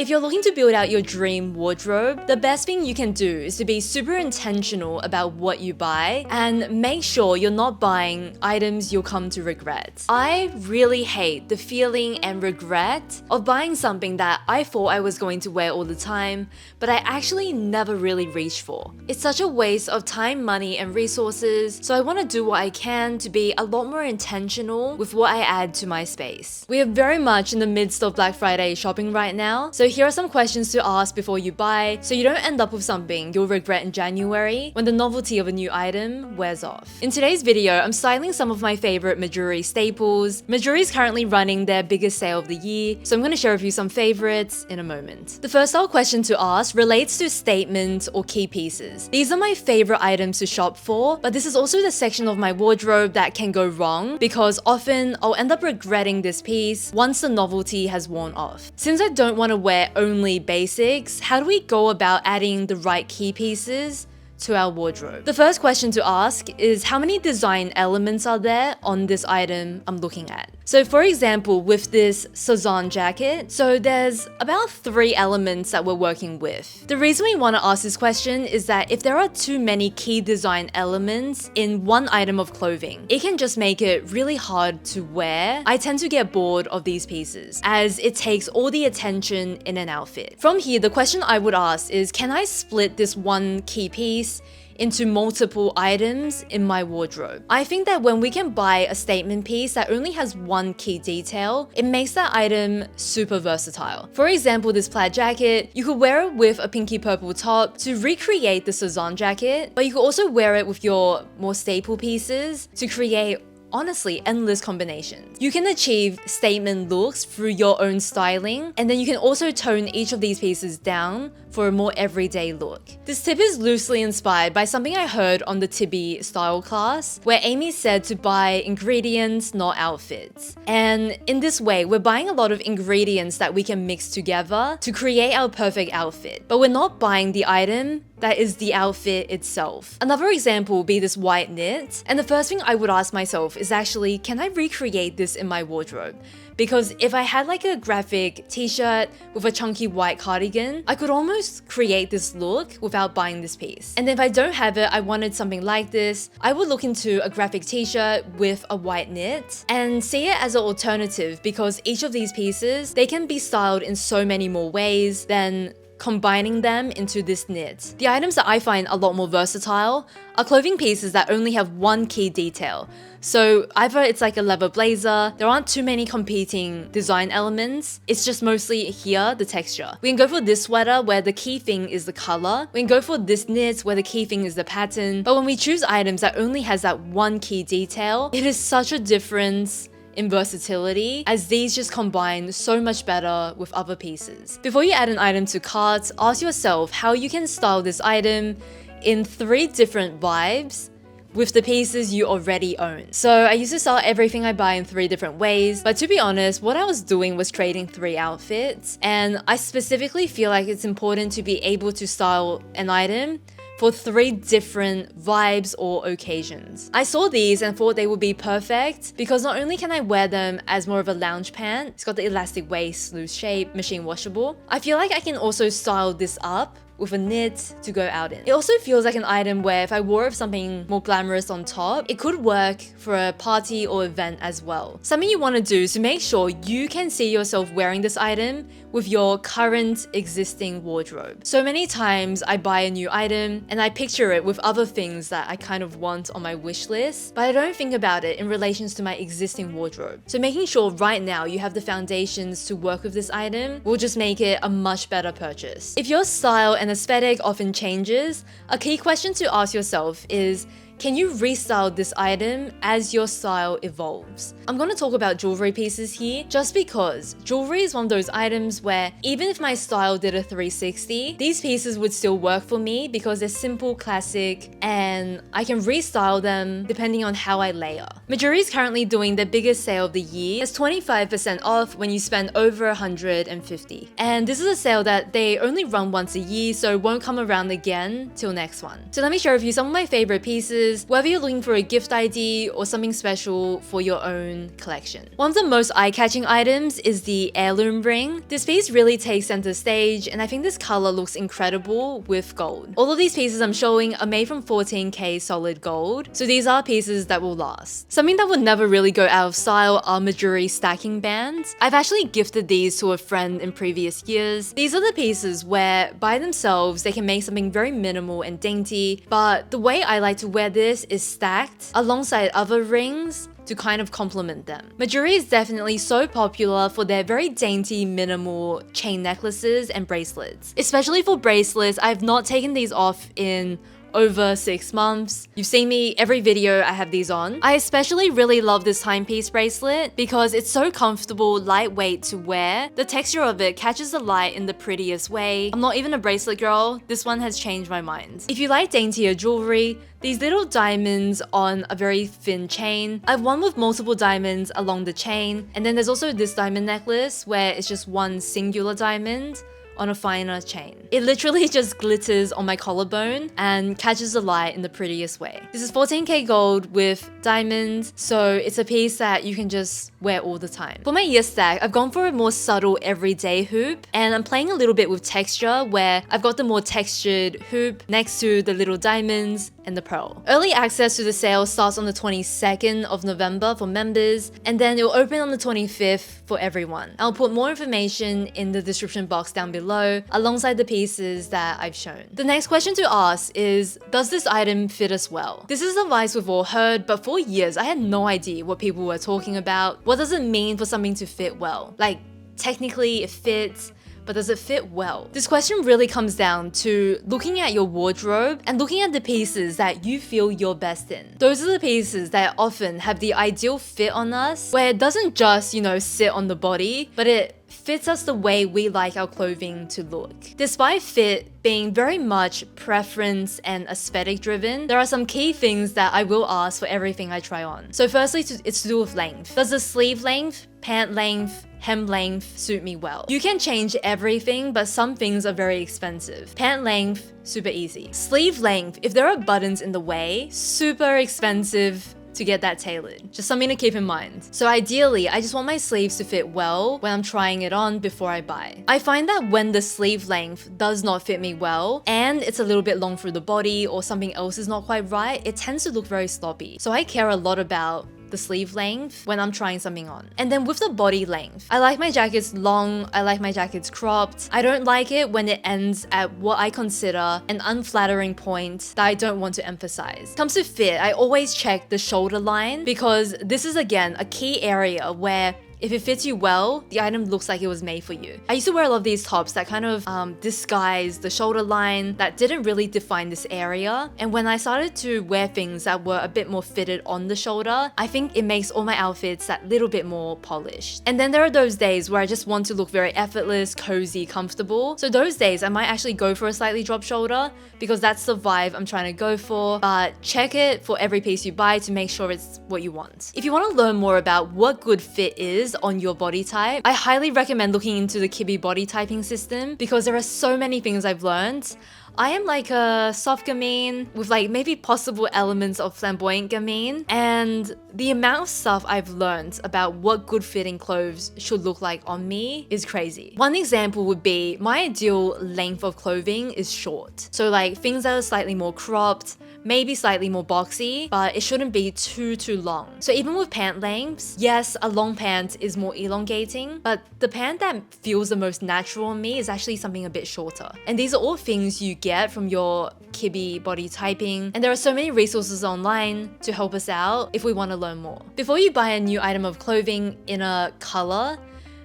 If you're looking to build out your dream wardrobe, the best thing you can do is to be super intentional about what you buy and make sure you're not buying items you'll come to regret. I really hate the feeling and regret of buying something that I thought I was going to wear all the time, but I actually never really reached for. It's such a waste of time, money, and resources, so I want to do what I can to be a lot more intentional with what I add to my space. We are very much in the midst of Black Friday shopping right now, so here are some questions to ask before you buy so you don't end up with something you'll regret in January when the novelty of a new item wears off. In today's video, I'm styling some of my favorite Mejuri staples. Mejuri is currently running their biggest sale of the year, so I'm going to share with you some favorites in a moment. The first style question to ask relates to statement or key pieces. These are my favorite items to shop for, but this is also the section of my wardrobe that can go wrong because often I'll end up regretting this piece once the novelty has worn off. Since I don't want to wear only basics, how do we go about adding the right key pieces to our wardrobe? The first question to ask is how many design elements are there on this item I'm looking at. So for example, with this Sazan jacket, so there's about 3 elements that we're working with. The reason we want to ask this question is that if there are too many key design elements in one item of clothing, it can just make it really hard to wear. I tend to get bored of these pieces as it takes all the attention in an outfit. From here, the question I would ask is, can I split this one key piece into multiple items in my wardrobe? I think that when we can buy a statement piece that only has one key detail, it makes that item super versatile. For example, this plaid jacket, you could wear it with a pinky purple top to recreate the Sazan jacket, but you could also wear it with your more staple pieces to create honestly endless combinations. You can achieve statement looks through your own styling, and then you can also tone each of these pieces down for a more everyday look. This tip is loosely inspired by something I heard on the Tibby style class, where Amy said to buy ingredients, not outfits. And in this way, we're buying a lot of ingredients that we can mix together to create our perfect outfit, but we're not buying the item that is the outfit itself. Another example would be this white knit, and the first thing I would ask myself is actually, can I recreate this in my wardrobe? Because if I had like a graphic t-shirt with a chunky white cardigan, I could almost create this look without buying this piece. And if I don't have it, I wanted something like this, I would look into a graphic t-shirt with a white knit and see it as an alternative because each of these pieces, they can be styled in so many more ways than combining them into this knit. The items that I find a lot more versatile are clothing pieces that only have one key detail. So either it's like a leather blazer, there aren't too many competing design elements, it's just mostly here, the texture. We can go for this sweater where the key thing is the color. We can go for this knit where the key thing is the pattern. But when we choose items that only has that one key detail, it is such a difference in versatility, as these just combine so much better with other pieces. Before you add an item to cart, ask yourself how you can style this item in 3 different vibes with the pieces you already own. So I used to style everything I buy in 3 different ways, but to be honest, what I was doing was trading 3 outfits, and I specifically feel like it's important to be able to style an item for 3 different vibes or occasions. I saw these and thought they would be perfect because not only can I wear them as more of a lounge pant, it's got the elastic waist, loose shape, machine washable, I feel like I can also style this up with a knit to go out in. It also feels like an item where if I wore something more glamorous on top, it could work for a party or event as well. Something you want to do is to make sure you can see yourself wearing this item with your current existing wardrobe. So many times I buy a new item and I picture it with other things that I kind of want on my wish list, but I don't think about it in relations to my existing wardrobe. So making sure right now you have the foundations to work with this item will just make it a much better purchase. If your style and aesthetic often changes, a key question to ask yourself is, can you restyle this item as your style evolves? I'm going to talk about jewelry pieces here just because jewelry is one of those items where even if my style did a 360, these pieces would still work for me because they're simple, classic, and I can restyle them depending on how I layer. Mejuri is currently doing their biggest sale of the year. It's 25% off when you spend over $150. And this is a sale that they only run once a year, so won't come around again till next one. So let me share with you some of my favorite pieces pieces, whether you're looking for a gift ID or something special for your own collection. One of the most eye-catching items is the heirloom ring. This piece really takes center stage, and I think this color looks incredible with gold. All of these pieces I'm showing are made from 14K solid gold, so these are pieces that will last. Something that would never really go out of style are Mejuri stacking bands. I've actually gifted these to a friend in previous years. These are the pieces where by themselves they can make something very minimal and dainty, but the way I like to wear this is stacked alongside other rings to kind of complement them. Mejuri is definitely so popular for their very dainty, minimal chain necklaces and bracelets. Especially for bracelets, I've not taken these off in over 6 months. You've seen me every video I have these on. I especially really love this timepiece bracelet because it's so comfortable, lightweight to wear. The texture of it catches the light in the prettiest way. I'm not even a bracelet girl. This one has changed my mind. If you like daintier jewelry, these little diamonds on a very thin chain. I have one with multiple diamonds along the chain, and then there's also this diamond necklace where it's just one singular diamond on a finer chain. It literally just glitters on my collarbone and catches the light in the prettiest way. This is 14K gold with diamonds, so it's a piece that you can just wear all the time. For my ear stack, I've gone for a more subtle everyday hoop, and I'm playing a little bit with texture where I've got the more textured hoop next to the little diamonds and the pearl. Early access to the sale starts on the 22nd of November for members, and then it will open on the 25th for everyone. I'll put more information in the description box down below alongside the pieces that I've shown. The next question to ask is, does this item fit us well? This is advice we've all heard, but for years I had no idea what people were talking about. What does it mean for something to fit well? Like, technically it fits, but does it fit well? This question really comes down to looking at your wardrobe and looking at the pieces that you feel you're best in. Those are the pieces that often have the ideal fit on us, where it doesn't just, sit on the body, but it fits us the way we like our clothing to look. Despite fit being very much preference and aesthetic driven, there are some key things that I will ask for everything I try on. So firstly, it's to do with length. Does the sleeve length, pant length, hem length suit me well? You can change everything, but some things are very expensive. Pant length, super easy. Sleeve length, if there are buttons in the way, super expensive to get that tailored. Just something to keep in mind. So ideally, I just want my sleeves to fit well when I'm trying it on before I buy. I find that when the sleeve length does not fit me well, and it's a little bit long through the body or something else is not quite right, it tends to look very sloppy. So I care a lot about the sleeve length when I'm trying something on. And then with the body length, I like my jackets long, I like my jackets cropped. I don't like it when it ends at what I consider an unflattering point that I don't want to emphasize. Comes to fit, I always check the shoulder line because this is again a key area where if it fits you well, the item looks like it was made for you. I used to wear a lot of these tops that kind of disguise the shoulder line that didn't really define this area. And when I started to wear things that were a bit more fitted on the shoulder, I think it makes all my outfits that little bit more polished. And then there are those days where I just want to look very effortless, cozy, comfortable. So those days I might actually go for a slightly dropped shoulder because that's the vibe I'm trying to go for. But check it for every piece you buy to make sure it's what you want. If you want to learn more about what good fit is on your body type, I highly recommend looking into the Kibi body typing system because there are so many things I've learned. I am like a soft gamine with like maybe possible elements of flamboyant gamine, and the amount of stuff I've learned about what good fitting clothes should look like on me is crazy. One example would be my ideal length of clothing is short. So like things that are slightly more cropped, maybe slightly more boxy, but it shouldn't be too long. So even with pant lengths, yes, a long pant is more elongating, but the pant that feels the most natural on me is actually something a bit shorter. And these are all things you get from your Kibi body typing, and there are so many resources online to help us out if we want to learn more. Before you buy a new item of clothing in a color,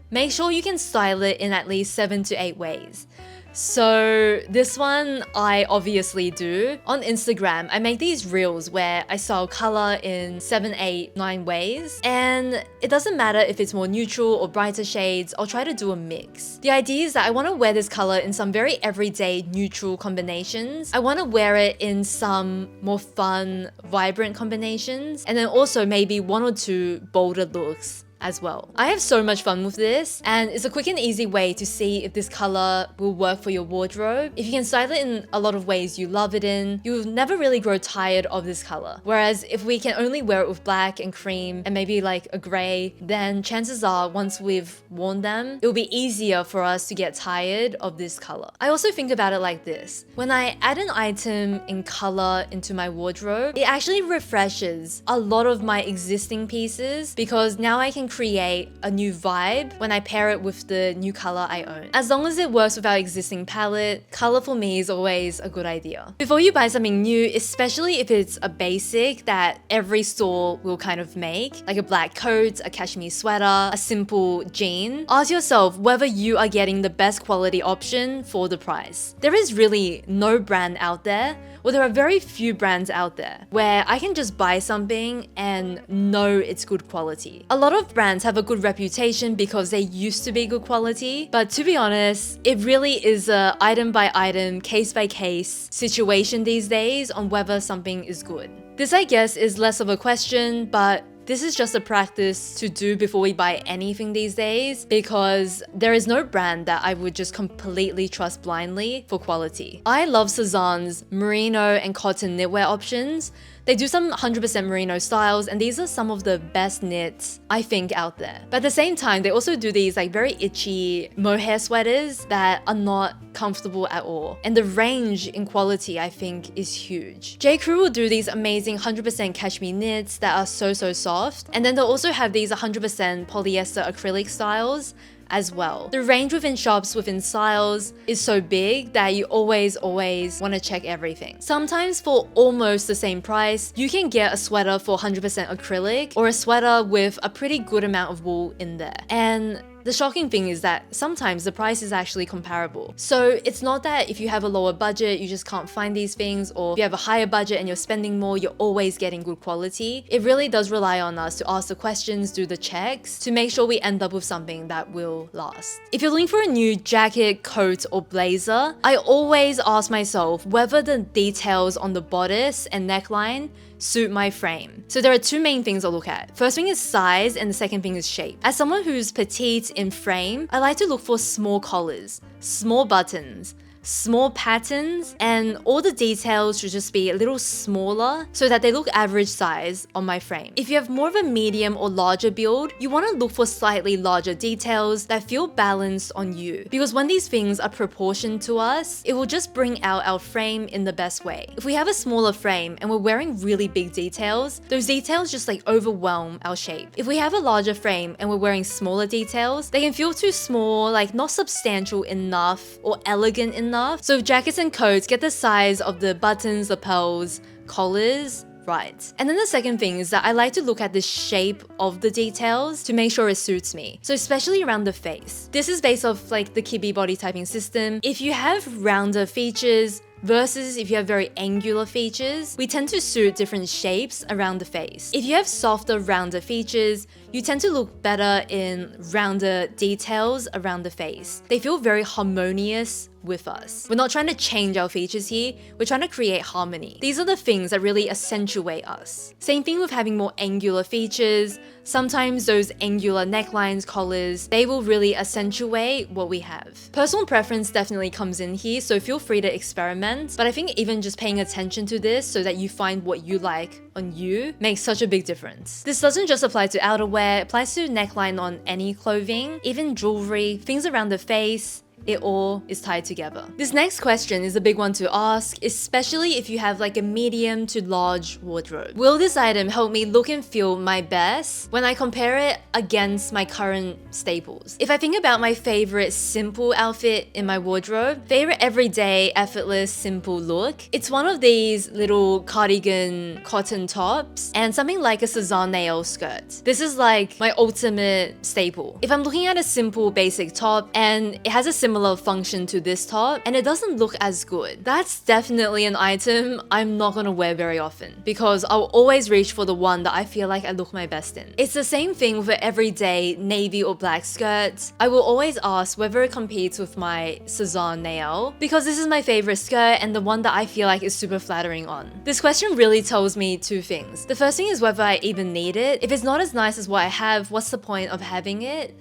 make sure you can style it in at least 7 to 8 ways. So this one I obviously do. On Instagram, I make these reels where I style color in 7, 8, 9 ways. And it doesn't matter if it's more neutral or brighter shades, I'll try to do a mix. The idea is that I want to wear this color in some very everyday neutral combinations. I want to wear it in some more fun, vibrant combinations. And then also maybe 1 or 2 bolder looks as well. I have so much fun with this, and it's a quick and easy way to see if this color will work for your wardrobe. If you can style it in a lot of ways you love it in, you'll never really grow tired of this color. Whereas if we can only wear it with black and cream and maybe like a gray, then chances are once we've worn them, it'll be easier for us to get tired of this color. I also think about it like this. When I add an item in color into my wardrobe, it actually refreshes a lot of my existing pieces because now I can create a new vibe when I pair it with the new color I own. As long as it works with our existing palette, color for me is always a good idea. Before you buy something new, especially if it's a basic that every store will kind of make, like a black coat, a cashmere sweater, a simple jean, ask yourself whether you are getting the best quality option for the price. There is really no brand out there, or there are very few brands out there, where I can just buy something and know it's good quality. A lot of brands have a good reputation because they used to be good quality, but to be honest, it really is a item by item, case by case situation these days on whether something is good. This, I guess, is less of a question, but this is just a practice to do before we buy anything these days because there is no brand that I would just completely trust blindly for quality. I love Cezanne's merino and cotton knitwear options. They do some 100% merino styles, and these are some of the best knits I think out there. But at the same time, they also do these like very itchy mohair sweaters that are not comfortable at all. And the range in quality I think is huge. J. Crew will do these amazing 100% cashmere knits that are so soft. And then they'll also have these 100% polyester acrylic styles as well. The range within shops within styles is so big that you always want to check everything. Sometimes for almost the same price, you can get a sweater for 100% acrylic or a sweater with a pretty good amount of wool in there. And the shocking thing is that sometimes the price is actually comparable. So it's not that if you have a lower budget, you just can't find these things, or if you have a higher budget and you're spending more, you're always getting good quality. It really does rely on us to ask the questions, do the checks, to make sure we end up with something that will last. If you're looking for a new jacket, coat, or blazer, I always ask myself whether the details on the bodice and neckline suit my frame. So there are two main things I'll look at. First thing is size, and the second thing is shape. As someone who's petite in frame, I like to look for small collars, small buttons, small patterns, and all the details should just be a little smaller so that they look average size on my frame. If you have more of a medium or larger build, you want to look for slightly larger details that feel balanced on you, because when these things are proportioned to us, it will just bring out our frame in the best way. If we have a smaller frame and we're wearing really big details, those details just like overwhelm our shape. If we have a larger frame and we're wearing smaller details, they can feel too small, like not substantial enough or elegant enough. So jackets and coats, get the size of the buttons, lapels, collars right. And then the second thing is that I like to look at the shape of the details to make sure it suits me. So especially around the face. This is based off like the Kibi body typing system. If you have rounder features versus if you have very angular features, we tend to suit different shapes around the face. If you have softer, rounder features, you tend to look better in rounder details around the face. They feel very harmonious with us. We're not trying to change our features here, we're trying to create harmony. These are the things that really accentuate us. Same thing with having more angular features. Sometimes those angular necklines, collars, they will really accentuate what we have. Personal preference definitely comes in here, so feel free to experiment. But I think even just paying attention to this so that you find what you like on you makes such a big difference. This doesn't just apply to outerwear, it applies to neckline on any clothing, even jewelry, things around the face. It all is tied together. This next question is a big one to ask, especially if you have like a medium to large wardrobe. Will this item help me look and feel my best when I compare it against my current staples? If I think about my favorite simple outfit in my wardrobe, favorite everyday, effortless, simple look, it's one of these little cardigan cotton tops and something like a Cezanne nail skirt. This is like my ultimate staple. If I'm looking at a simple basic top and it has a similar similar function to this top and it doesn't look as good. That's definitely an item I'm not gonna wear very often because I'll always reach for the one that I feel like I look my best in. It's the same thing with an everyday navy or black skirt. I will always ask whether it competes with my Cezanne nail because this is my favorite skirt and the one that I feel like is super flattering on. This question really tells me two things. The first thing is whether I even need it. If it's not as nice as what I have, what's the point of having it?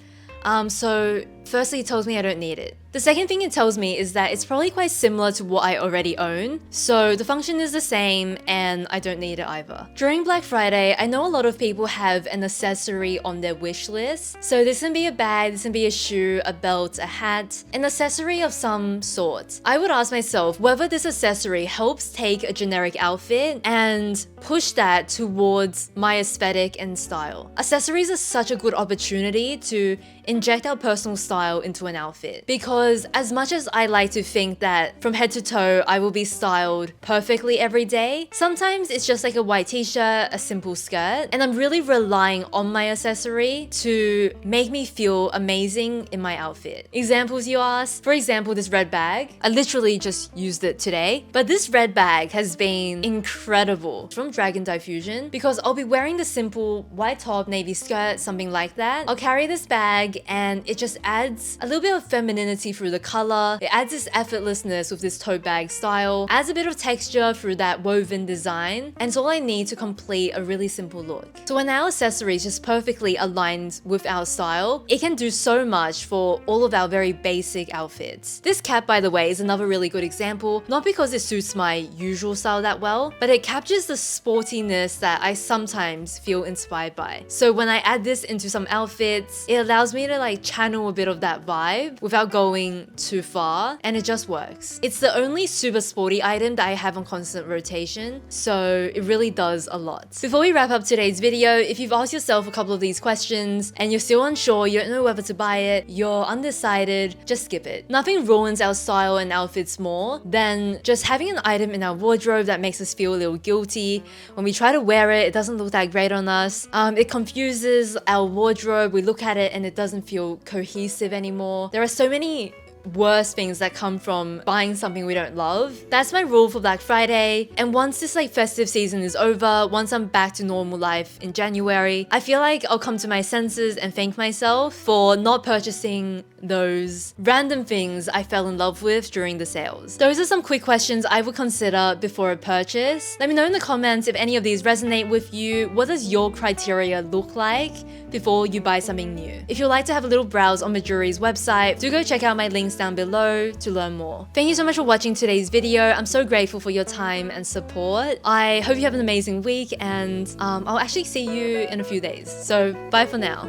So firstly, it tells me I don't need it. The second thing it tells me is that it's probably quite similar to what I already own, so the function is the same and I don't need it either. During Black Friday, I know a lot of people have an accessory on their wish list. So this can be a bag, this can be a shoe, a belt, a hat, an accessory of some sort. I would ask myself whether this accessory helps take a generic outfit and push that towards my aesthetic and style. Accessories are such a good opportunity to inject our personal style into an outfit because as much as I like to think that from head to toe I will be styled perfectly every day, sometimes it's just like a white t-shirt, a simple skirt, and I'm really relying on my accessory to make me feel amazing in my outfit. Examples you ask? For example, this red bag. I literally just used it today, but this red bag has been incredible from Dragon Diffusion because I'll be wearing the simple white top, navy skirt, something like that. I'll carry this bag and it just adds a little bit of femininity through the color. It adds this effortlessness with this tote bag style, adds a bit of texture through that woven design, and it's all I need to complete a really simple look. So when our accessory is just perfectly aligned with our style, it can do so much for all of our very basic outfits. This cap, by the way, is another really good example, not because it suits my usual style that well, but it captures the sportiness that I sometimes feel inspired by. So when I add this into some outfits, it allows me to like channel a bit of that vibe without going too far, and it just works. It's the only super sporty item that I have on constant rotation, so it really does a lot. Before we wrap up today's video, if you've asked yourself a couple of these questions and you're still unsure, you don't know whether to buy it, you're undecided, just skip it. Nothing ruins our style and outfits more than just having an item in our wardrobe that makes us feel a little guilty. When we try to wear it, it doesn't look that great on us. It confuses our wardrobe. We look at it and it doesn't feel cohesive anymore. There are so many worse things that come from buying something we don't love. That's my rule for Black Friday. And once this like festive season is over, once I'm back to normal life in January, I feel like I'll come to my senses and thank myself for not purchasing those random things I fell in love with during the sales. Those are some quick questions I would consider before a purchase. Let me know in the comments if any of these resonate with you. What does your criteria look like before you buy something new? If you'd like to have a little browse on Mejuri's website, do go check out my links down below to learn more. Thank you so much for watching today's video. I'm so grateful for your time and support. I hope you have an amazing week and I'll actually see you in a few days. So bye for now.